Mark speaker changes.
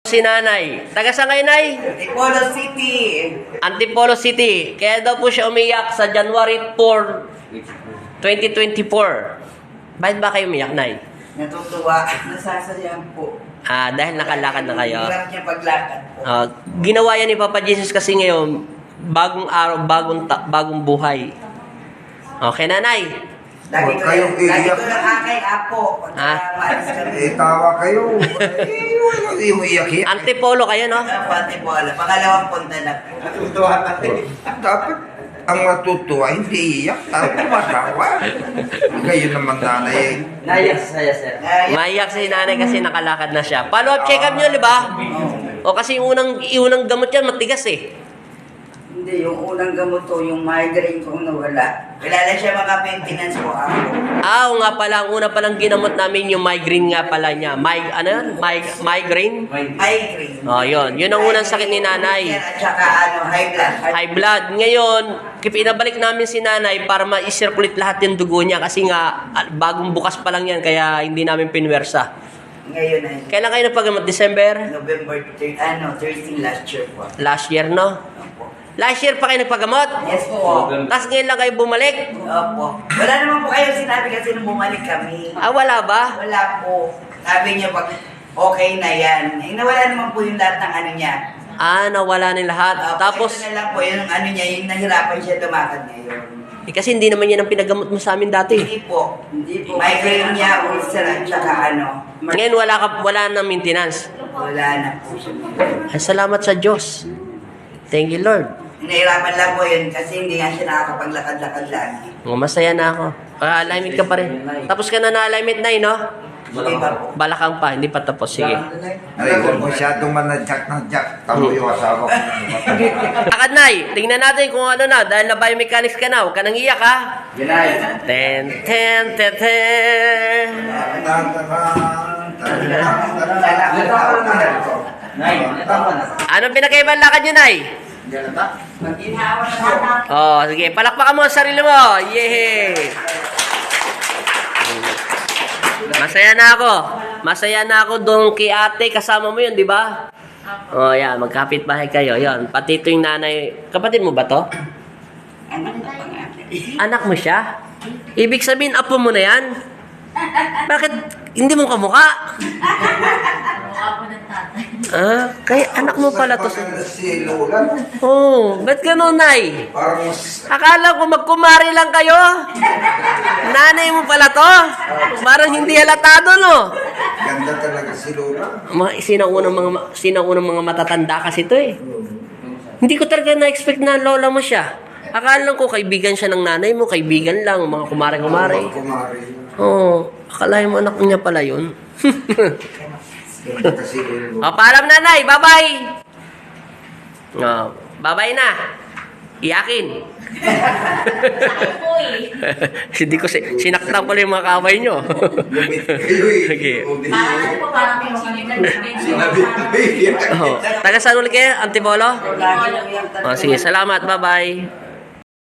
Speaker 1: Si nanay. Taga saan kayo, nay?
Speaker 2: Antipolo City.
Speaker 1: Antipolo City. Kaya daw po siya umiyak sa January 4, 2024. Bakit ba kayo umiyak, nay?
Speaker 2: Natutuwa. Nasasayahan po.
Speaker 1: Dahil nakalakad na kayo.
Speaker 2: Hirap niya paglakad po.
Speaker 1: Ginawa yan ni Papa Jesus kasi ngayon, bagong araw, bagong buhay. Okay, nanay.
Speaker 2: Lagi ko lang aking apo. Maalis kami.
Speaker 3: Tawa kayo. Yung iyak-iyak.
Speaker 1: Antipolo kayo, no?
Speaker 2: Antipolo. Pangalawang punta na po.
Speaker 3: Dapat ang matutuwa, hindi iyak. Dapat matawa. Kayo naman nanay.
Speaker 2: Naiyak saya, sir.
Speaker 1: Maiyak si nanay kasi nakalakad na siya. Follow-up check-up nyo, di ba? O kasi yung unang gamot yan, matigas eh.
Speaker 2: Hindi, yung unang gamot ko, yung migraine ko nawala. Kilala siya mga maintenance po ako.
Speaker 1: Oo nga pala, ang una palang ginamot namin yung migraine nga pala niya. Migraine?
Speaker 2: Migraine.
Speaker 1: Yun. Yun ang unang sakit ni nanay.
Speaker 2: At saka high blood.
Speaker 1: High blood. Ngayon, pinabalik namin si nanay para ma-circulate lahat yung dugo niya kasi nga bagong bukas pa lang yan kaya hindi namin pinwersa.
Speaker 2: Ngayon ay
Speaker 1: Kailan kayo nagpagamot? December?
Speaker 2: November 13 last year po.
Speaker 1: Last year, no?
Speaker 2: Opo.
Speaker 1: Last year pa kayo nagpagamot?
Speaker 2: Yes po.
Speaker 1: Tapos ngayon lang kayo bumalik?
Speaker 2: Opo. Wala naman po kayo sinabi kasi nung bumalik kami.
Speaker 1: Wala ba?
Speaker 2: Wala po. Sabi niya pag okay na yan. Nawala naman po yung lahat ng ano niya.
Speaker 1: Nawala na lahat. Tapos,
Speaker 2: ito na lang po yung ano niya, yung nahirapan siya lumakad ngayon.
Speaker 1: kasi hindi naman yan ang pinagamot mo sa amin dati.
Speaker 2: Hindi po. Migraine niya, ulcer at saka
Speaker 1: Ngayon wala na maintenance.
Speaker 2: Wala na po siya.
Speaker 1: Ay, salamat sa Diyos. Thank you, Lord.
Speaker 2: Nahirapan lang po yun kasi hindi nga siya nakakapaglakad-lakad lagi.
Speaker 1: Masaya na ako. Alignment ka pa rin. Tapos ka na alignment na, no?
Speaker 2: Hindi ba po?
Speaker 1: Balakang pa, hindi pa tapos. Sige.
Speaker 3: Ay, kung masyadong manadyak ng jack, tamo yung asawa ko.
Speaker 1: Akad, Nay. Tingnan natin kung ano na. Dahil na biomechanics ka na. Huwag ka nang iyak, ha? Ten, ten, ten, ten. Anong pinakaibang lakad nyo, Nay? Sige. Palakpakan mo ang sarili mo. Yay! Masaya na ako. Masaya na ako doon kay ate. Kasama mo yun, di ba? Yan. Magkapit bahay kayo. Yan. Pati ito yung nanay. Kapatid mo ba to? Anak mo siya? Ibig sabihin, apo mo na yan? Bakit hindi mo kamukha? Kaya anak mo pala to.
Speaker 3: Si Lola.
Speaker 1: Ba't ganun, Nay?
Speaker 3: Parang
Speaker 1: Akala ko magkumari lang kayo. Nanay mo pala to. Parang hindi halatado, no?
Speaker 3: ganda talaga si Lola.
Speaker 1: Sinaunang mga matatanda kasi to eh. Hindi ko talaga na-expect na lola mo siya. Akala lang ko kaibigan siya ng nanay mo, kaibigan lang, mga kumare-kumare. Akalain mo anak niya pala yun. Paalam nanay, bye-bye. Bye-bye na. Iyakin. Hindi ko sinaktan pala yung mga kamay nyo. Sige. Taga saan ulit kayo? Antipolo? Sige, salamat. Bye-bye.